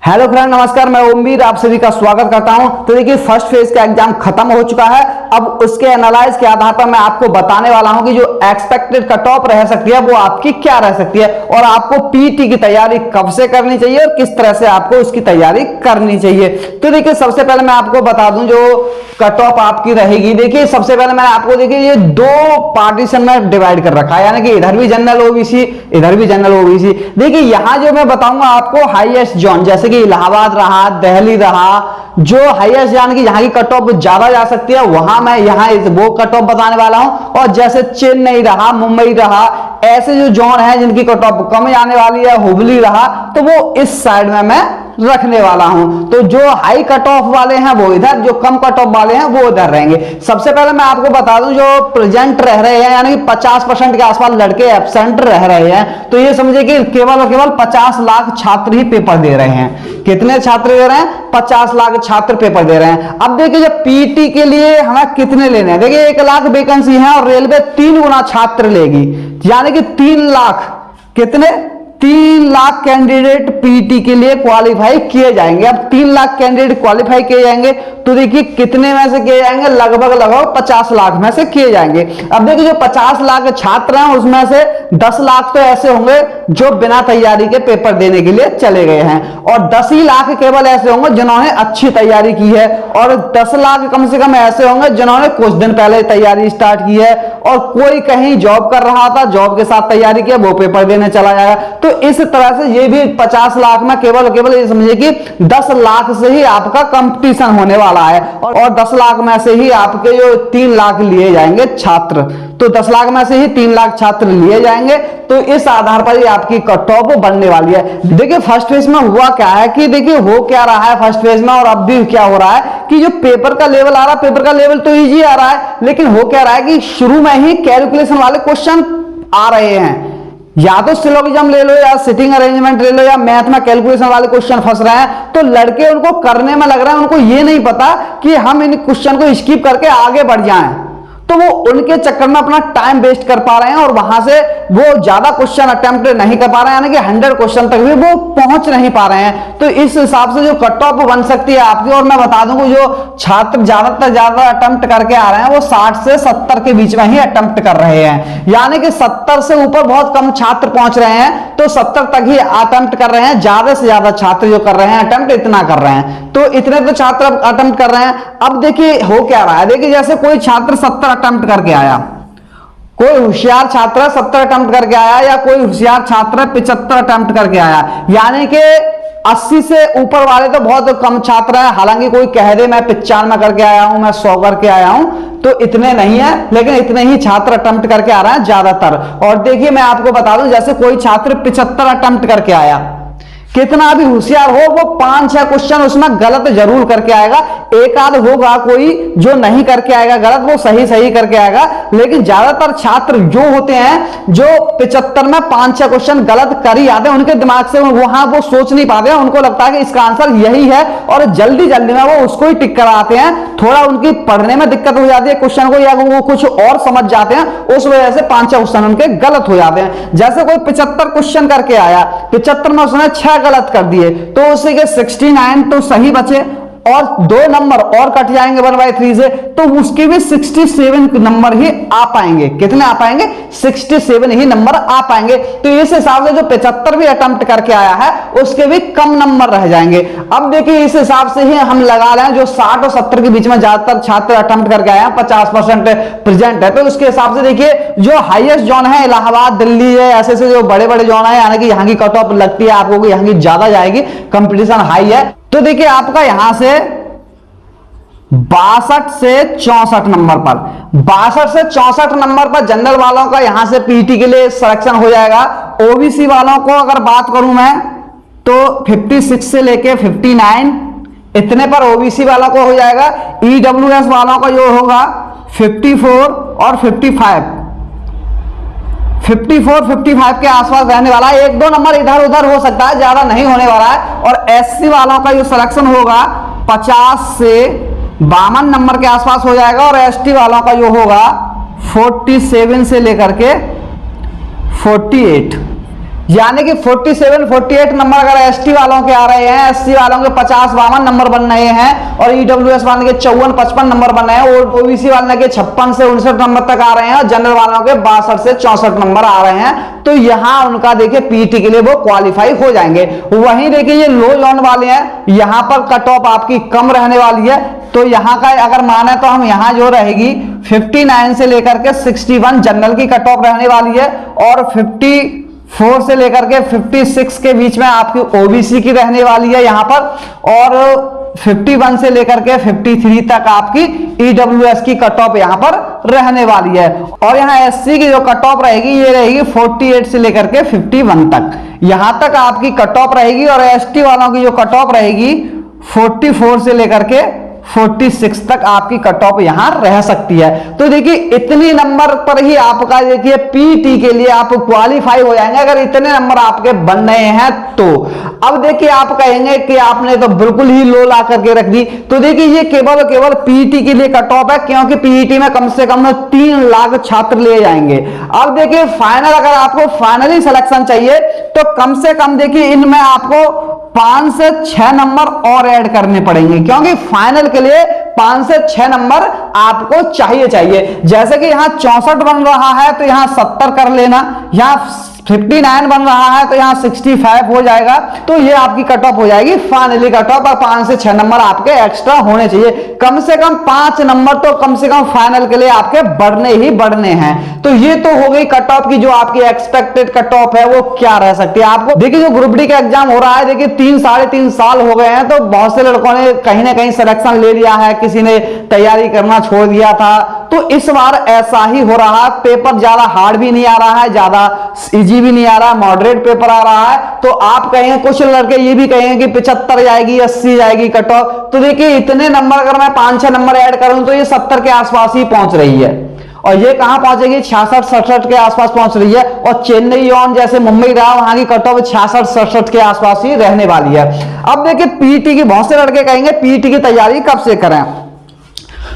Hello friend, नमस्कार। मैं उम्मीद आप सभी का स्वागत करता हूं। तो देखिए, फर्स्ट फेज का एग्जाम खत्म हो चुका है। अब उसके एनालाइज के आधार पर मैं आपको बताने वाला हूं कि जो एक्सपेक्टेड कट ऑफ रह सकती है वो आपकी क्या रह सकती है और आपको पीटी की तैयारी कब से करनी चाहिए और किस तरह से आपको उसकी तैयारी करनी चाहिए। तो देखिए, सबसे पहले मैं आपको बता दूं जो कट ऑफ आपकी रहेगी। देखिए, सबसे पहले मैंने आपको देखिए ये दो पार्टीशन में डिवाइड कर रखा है, यानी कि इधर भी जनरल ओबीसी, इधर भी जनरल ओबीसी। देखिए, यहां जो मैं बताऊंगा आपको हाईएस्ट जोन, जैसे कि इलाहाबाद रहा, दिल्ली रहा, जो हाईएस्ट यानी कि यहाँ की कट ऑफ ज्यादा जा सकती है, वहां मैं यहाँ वो कट ऑफ बताने वाला हूं। और जैसे चेन्नई रहा, मुंबई रहा, ऐसे जो जोन है जिनकी कट ऑफ कम जाने वाली है, हुबली रहा, तो वो इस साइड में मैं रखने वाला हूं। तो जो हाई कट ऑफ वाले हैं वो इधर, जो कम कट ऑफ वाले हैं वो उधर रहेंगे। सबसे पहले मैं आपको बता दूं जो प्रेजेंट रह रहे हैं, यानी कि 50% के आसपास लड़के एब्सेंट रह रहे हैं, तो ये समझे कि केवल और केवल 50 लाख छात्र ही पेपर दे रहे हैं। कितने छात्र दे रहे हैं? 50 लाख छात्र पेपर दे रहे हैं। अब देखिए, जब पीटी के लिए हमें कितने लेने हैं, देखिए 1 लाख वैकेंसी है और रेलवे 3 गुना छात्र लेगी, यानी कि 3 लाख, कितने? 3 लाख कैंडिडेट पीटी के लिए क्वालिफाई किए जाएंगे। अब 3 लाख कैंडिडेट क्वालिफाई किए जाएंगे तो देखिए कितने में से किए जाएंगे? लगभग 50 लाख में से किए जाएंगे। अब देखिए, जो 50 लाख छात्र हैं उसमें से 10 लाख तो ऐसे होंगे जो बिना तैयारी के पेपर देने के लिए चले गए हैं, और 10 ही लाख केवल ऐसे होंगे जिन्होंने अच्छी तैयारी की है, और 10 लाख कम से कम ऐसे होंगे जिन्होंने कुछ दिन पहले तैयारी स्टार्ट की है, और कोई कहीं जॉब कर रहा था, जॉब के साथ तैयारी किया, वो पेपर देने चला जाएगा। तो इस तरह से ये भी 50 लाख में केवल ये समझिए कि 10 लाख से ही आपका कंपटीशन होने वाला है, और 10 लाख में से ही आपके जो 3 लाख लिए जाएंगे छात्र, तो 10 लाख में से ही 3 लाख छात्र लिए जाएंगे। तो इस आधार पर ही आपकी कट ऑफ बनने वाली है। देखिए, फर्स्ट फेज में हुआ क्या है कि देखिए हो क्या रहा है फर्स्ट फेज में, और अब भी क्या हो रहा है कि जो पेपर का लेवल आ रहा है, पेपर का लेवल तो इजी आ रहा है, लेकिन हो क्या रहा है कि शुरू में ही कैलकुलेशन वाले क्वेश्चन आ रहे हैं। या तो सिलोगिज्म ले लो, या सिटिंग अरेंजमेंट ले लो, या मैथ में कैलकुलेशन वाले क्वेश्चन फंस रहे हैं, तो लड़के उनको करने में लग रहा है, उनको ये नहीं पता कि हम इन क्वेश्चन को स्किप करके आगे बढ़ जाएं, तो वो उनके चक्कर में अपना टाइम वेस्ट कर पा रहे हैं और वहां से वो ज्यादा क्वेश्चन अटेम्प्ट नहीं कर पा रहे हैं, यानी कि 100 क्वेश्चन तक भी वो पहुंच नहीं पा रहे हैं। तो इस हिसाब से जो कट ऑफ बन सकती है आपकी, और मैं बता दूं जो छात्र ज्यादातर ज्यादा अटेम्प्ट करके आ रहे हैं वो 60 से 70 के बीच में ही अटेम्प्ट कर रहे हैं, यानी कि 70 से ऊपर बहुत कम छात्र पहुंच रहे हैं, तो 70 तक ही अटेम्प्ट कर रहे हैं। ज्यादा से ज्यादा छात्र जो कर रहे हैं अटेम्प्ट इतना कर रहे हैं, तो इतने तो छात्र अटेम्प्ट कर रहे हैं। अब देखिए हो क्या रहा है, देखिए जैसे कोई छात्र 70 अटेम्प्ट करके आया, कोई होशियार छात्र 70 अटेम्प्ट करके आया, या कोई होशियार छात्र 75 अटेम्प्ट करके आया, यानी कि 80 से ऊपर वाले तो बहुत कम छात्र हैं। हालांकि कोई कह दे मैं 95 करके आया हूं, मैं 100 करके आया हूं, तो इतने नहीं है, लेकिन इतने ही छात्र अटेम्प्ट करके आ रहे हैं ज्यादातर। और देखिए मैं आपको बता दूं, जैसे कोई छात्र 75 अटेम्प्ट करके आया, कितना भी होशियार हो, वो 5-6 क्वेश्चन उसमें गलत जरूर करके आएगा। एक आध होगा कोई जो नहीं करके आएगा गलत, वो सही करके आएगा, लेकिन ज्यादातर छात्र जो होते हैं जो 75 में 5-6 क्वेश्चन गलत कर ही आते हैं, उनके दिमाग से वहां वो सोच नहीं पाते हैं, उनको लगता है कि इसका आंसर यही है, और जल्दी में वो उसको ही टिक कराते हैं। थोड़ा उनकी पढ़ने में दिक्कत हो जाती है क्वेश्चन को, या वो कुछ और समझ जाते हैं, उस वजह से 5-6 क्वेश्चन उनके गलत हो जाते हैं। जैसे कोई 75 क्वेश्चन करके आया, 75 में उसने 6 गलत कर दिए, तो उसी के 69 तो सही बचे, और 2 नंबर और कट जाएंगे 1/3 से, तो उसके भी 67 नंबर ही आ पाएंगे। कितने आ पाएंगे? 67 ही नंबर आ पाएंगे। तो इस हिसाब से जो 75 भी अटेम्प्ट करके आया है उसके भी कम नंबर रह जाएंगे। अब देखिए इस हिसाब से ही हम लगा रहे हैं, जो 60 और 70 के बीच में ज्यादातर छात्र अटेम्प्ट करके आए हैं, 50% प्रेजेंट है, तो उसके हिसाब से देखिए जो हाईएस्ट जोन है इलाहाबाद, दिल्ली है, ऐसे जो बड़े बड़े जोन है, यानी कि यहाँ की कट ऑफ लगती है आपको यहाँ की ज्यादा जाएगी, कंपटीशन हाई है। तो देखिए आपका यहां से 62 से 64 नंबर पर, 62 से 64 नंबर पर जनरल वालों का यहां से पीटी के लिए सिलेक्शन हो जाएगा। ओबीसी वालों को अगर बात करूं मैं, तो 56 से लेके 59 इतने पर ओबीसी वालों को हो जाएगा। ईडब्ल्यूएस वालों का जो होगा 54 और 55 के आसपास रहने वाला है। 1-2 नंबर इधर उधर हो सकता है, ज्यादा नहीं होने वाला है। और एससी वालों का जो सिलेक्शन होगा 50 से 52 नंबर के आसपास हो जाएगा, और एसटी वालों का जो होगा 47 से लेकर के 48 यानी कि 47 48 नंबर अगर एसटी वालों के आ रहे हैं, एससी वालों के 50 52 नंबर बन रहे हैं और ईडब्ल्यूएस वालों के 54 55 नंबर बन रहे हैं और ओबीसी वालों के 56 से 59 नंबर तक आ रहे हैं और जनरल वालों के 62 से 64 नंबर आ रहे हैं, तो यहां उनका देखिए पीटी के लिए वो क्वालिफाई हो जाएंगे। वहीं देखिए ये लो जोन वाले हैं, यहां पर कट ऑफ आपकी कम रहने वाली है, तो यहां का अगर माने तो हम यहां जो रहेगी 59 से लेकर के 61 जनरल की कट ऑफ रहने वाली है और 54 से लेकर के 56 के बीच में आपकी ओबीसी की रहने वाली है यहां पर, और 51 से लेकर के 53 तक आपकी ईडब्ल्यूएस की कट ऑफ यहां पर रहने वाली है। और यहां एससी की जो कट ऑफ रहेगी ये रहेगी 48 से लेकर के 51 तक, यहां तक आपकी कट ऑफ रहेगी। और एसटी वालों की जो कट ऑफ रहेगी 44 से लेकर के 46 तक आपकी कट ऑफ यहां रह सकती है। तो देखिए इतनी नंबर पर ही आपका देखिए पीटी के लिए आप क्वालिफाई हो जाएंगे अगर इतने नंबर आपके बन रहे हैं तो। अब देखिए आप कहेंगे कि आपने तो बिल्कुल ही लो ला करके रख दी, तो देखिए ये केवल पीटी के लिए कट ऑफ है, क्योंकि पीटी में कम से कम 3 लाख छात्र ले जाएंगे। अब देखिए फाइनल, अगर आपको फाइनली सिलेक्शन चाहिए तो कम से कम देखिए इनमें आपको 5 से 6 नंबर और ऐड करने पड़ेंगे, क्योंकि फाइनल के लिए 5 से 6 नंबर आपको चाहिए। जैसे कि यहां 64 बन रहा है तो यहां 70 कर लेना, यहां 59 बन रहा है तो यहां 65 हो जाएगा, तो ये आपकी कट ऑफ हो जाएगी फाइनली कट ऑफ। और 5 से 6 नंबर आपके एक्स्ट्रा होने चाहिए, कम से कम 5 नंबर तो कम से कम फाइनल के लिए आपके बढ़ने हैं। तो ये तो हो गई कट ऑफ की, जो आपकी एक्सपेक्टेड कट ऑफ है वो क्या रह सकती है। आपको देखिए जो ग्रुप डी का एग्जाम हो रहा है, देखिए 3 साढ़े 3 साल हो गए हैं, तो बहुत से लड़कों ने कहीं ना कहीं सिलेक्शन ले लिया है, किसी ने तैयारी करना छोड़ दिया था। तो इस बार ऐसा ही हो रहा है, पेपर ज्यादा हार्ड भी नहीं आ रहा है, ज्यादा इजी भी नहीं आ रहा है, मॉडरेट पेपर आ रहा है। तो आप कहेंगे, कुछ लड़के ये भी कहेंगे कि 75 जाएगी 80 जाएगी कट ऑफ, तो देखिए इतने नंबर अगर मैं 5-6 नंबर ऐड करूं तो ये 70 के आसपास ही पहुंच रही है, और ये कहां पहुंचेगी 66-67 के आसपास पहुंच रही है। और चेन्नई ऑन जैसे मुंबई रहा, वहां की कट ऑफ 66-67 के आसपास ही रहने वाली है। अब देखिए पीटी की, बहुत से लड़के कहेंगे पीटी की तैयारी कब से करें,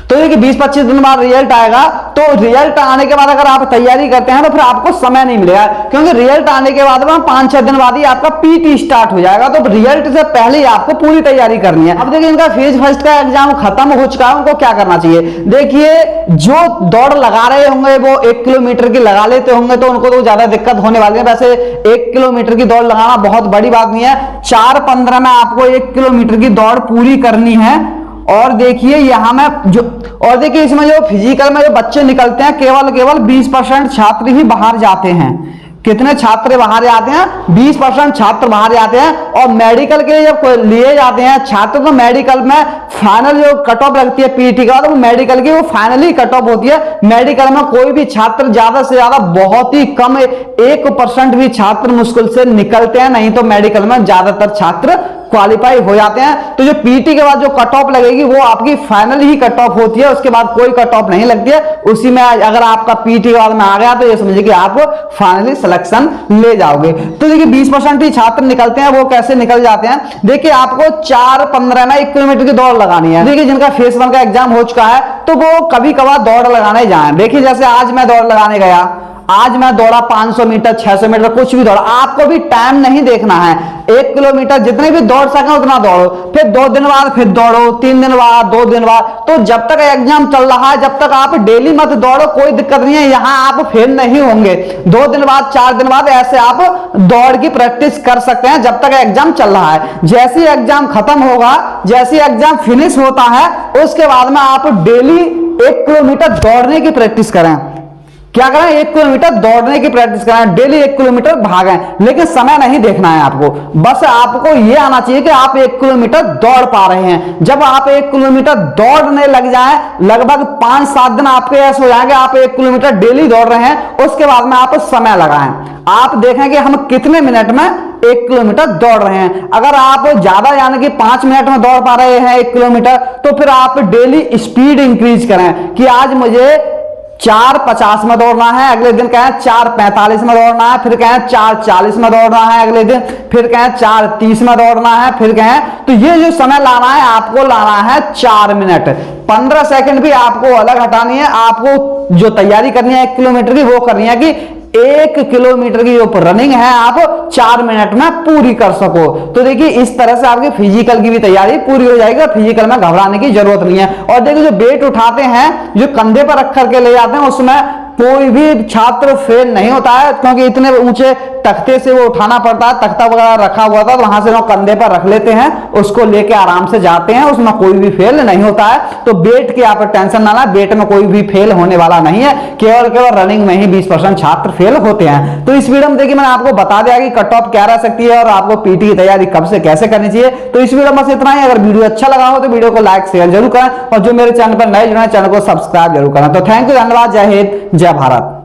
तो ये कि 20-25 दिन बाद रिजल्ट आएगा, तो रिजल्ट आने के बाद अगर आप तैयारी करते हैं तो फिर आपको समय नहीं मिलेगा, क्योंकि रिजल्ट आने के बाद में 5-6 दिन बाद ही आपका पीटी स्टार्ट हो जाएगा, तो रिजल्ट से पहले ही आपको पूरी तैयारी करनी है। अब देखिए इनका फेज फर्स्ट का एग्जाम खत्म हो चुका है, उनको क्या करना चाहिए। देखिए जो दौड़ लगा रहे होंगे वो 1 किलोमीटर की लगा लेते होंगे तो उनको तो ज्यादा दिक्कत होने वाली है। वैसे 1 किलोमीटर की दौड़ लगाना बहुत बड़ी बात नहीं है, 4:15 में आपको 1 किलोमीटर की दौड़ पूरी करनी है। और देखिए यहां में जो, और देखिए इसमें जो फिजिकल में जो बच्चे निकलते हैं केवल 20% छात्र ही बाहर जाते हैं। कितने छात्र बाहर जाते हैं? 20% छात्र बाहर जाते हैं। और मेडिकल के लिए जब लिए जाते हैं छात्र, तो मेडिकल में फाइनल जो कट ऑफ लगती है पीटी का, तो मेडिकल की वो फाइनली कट ऑफ होती है। मेडिकल में कोई भी छात्र ज्यादा से ज्यादा, बहुत ही कम 1% भी छात्र मुश्किल से निकलते हैं, नहीं तो मेडिकल में ज्यादातर छात्र क्वालिफाई हो जाते हैं। तो जो पीटी के बाद जो कट ऑफ लगेगी वो आपकी फाइनल ही कट ऑफ होती है, उसके बाद कोई कट ऑफ नहीं लगती है। उसी में अगर आपका पीटी के बाद में आ गया तो ये समझिए कि आप फाइनली सिलेक्शन ले जाओगे। तो देखिए 20% ही छात्र निकलते हैं, वो कैसे निकल जाते हैं। देखिए आपको 4:15 में 1 किलोमीटर की दौड़ लगानी है। देखिए जिनका फेज 1 का एग्जाम हो चुका है तो वो कभी कभार दौड़ लगाने जाए। देखिए जैसे आज मैं दौड़ लगाने गया, आज मैं दौड़ा 500 मीटर 600 मीटर कुछ भी दौड़ा, आपको भी टाइम नहीं देखना है, 1 किलोमीटर जितने भी दौड़ सके उतना दौड़ो, फिर 2 दिन बाद फिर दौड़ो, 3 दिन बाद, 2 दिन बाद। तो जब तक एग्जाम चल रहा है जब तक आप डेली मत दौड़ो, कोई दिक्कत नहीं है, यहां आप फेल नहीं होंगे। 2 दिन बाद 4 दिन बाद ऐसे आप दौड़ की प्रैक्टिस कर सकते हैं जब तक एग्जाम चल रहा है। जैसे ही एग्जाम खत्म होगा, जैसे एग्जाम फिनिश होता है, उसके बाद में आप डेली 1 किलोमीटर दौड़ने की प्रैक्टिस करें। क्या करें? 1 किलोमीटर दौड़ने की प्रैक्टिस करें, डेली 1 किलोमीटर भागें, लेकिन समय नहीं देखना है आपको। बस आपको यह आना चाहिए कि आप 1 किलोमीटर दौड़ पा रहे हैं। जब आप 1 किलोमीटर दौड़ने लग जाएं, लगभग 5-7 दिन आपके ऐसे हो जाएंगे, आप 1 किलोमीटर डेली दौड़ रहे हैं, उसके बाद में आप समय लगाएं। आप देखें कि हम कितने मिनट में 1 किलोमीटर दौड़ रहे हैं। अगर आप ज्यादा यानी कि 5 मिनट में दौड़ पा रहे हैं 1 किलोमीटर, तो फिर आप डेली स्पीड इंक्रीज करें कि आज मुझे 4:50 में दौड़ना है, अगले दिन कहें 4:45 में दौड़ना है, फिर कहें 4:40 में दौड़ना है अगले दिन, फिर कहें 4:30 में दौड़ना है, फिर कहें। तो ये जो समय लाना है आपको, लाना है 4 मिनट। 15 सेकंड भी आपको अलग हटानी है। आपको जो तैयारी करनी है 1 किलोमीटर की वो करनी है कि 1 किलोमीटर की जो रनिंग है आप 4 मिनट में पूरी कर सको। तो देखिए इस तरह से आपकी फिजिकल की भी तैयारी पूरी हो जाएगी और फिजिकल में घबराने की जरूरत नहीं है। और देखिए जो वेट उठाते हैं, जो कंधे पर रख करके ले जाते हैं, उसमें कोई भी छात्र फेल नहीं होता है, क्योंकि इतने ऊंचे तख्ते से वो उठाना पड़ता है। तख्ता वगैरह रखा हुआ था, वहां से वो कंधे पर रख लेते हैं, उसको लेके आराम से जाते हैं, उसमें कोई भी फेल नहीं होता है। तो वेट की आप टेंशन ना लें, वेट में कोई भी फेल होने वाला नहीं है, केवल रनिंग में ही 20% छात्र फेल होते हैं। तो इस वीडियो में देखिए मैंने आपको बता दिया कि कट ऑफ क्या रह सकती है और आपको पीटी की तैयारी कब से कैसे करनी चाहिए। तो इस वीडियो में बस इतना ही। अगर वीडियो अच्छा लगा हो तो वीडियो को लाइक शेयर जरूर करें और जो मेरे चैनल पर नए जुड़े हैं चैनल को सब्सक्राइब जरूर करें। तो थैंक यू, धन्यवाद, जय हिंद, जय भारत।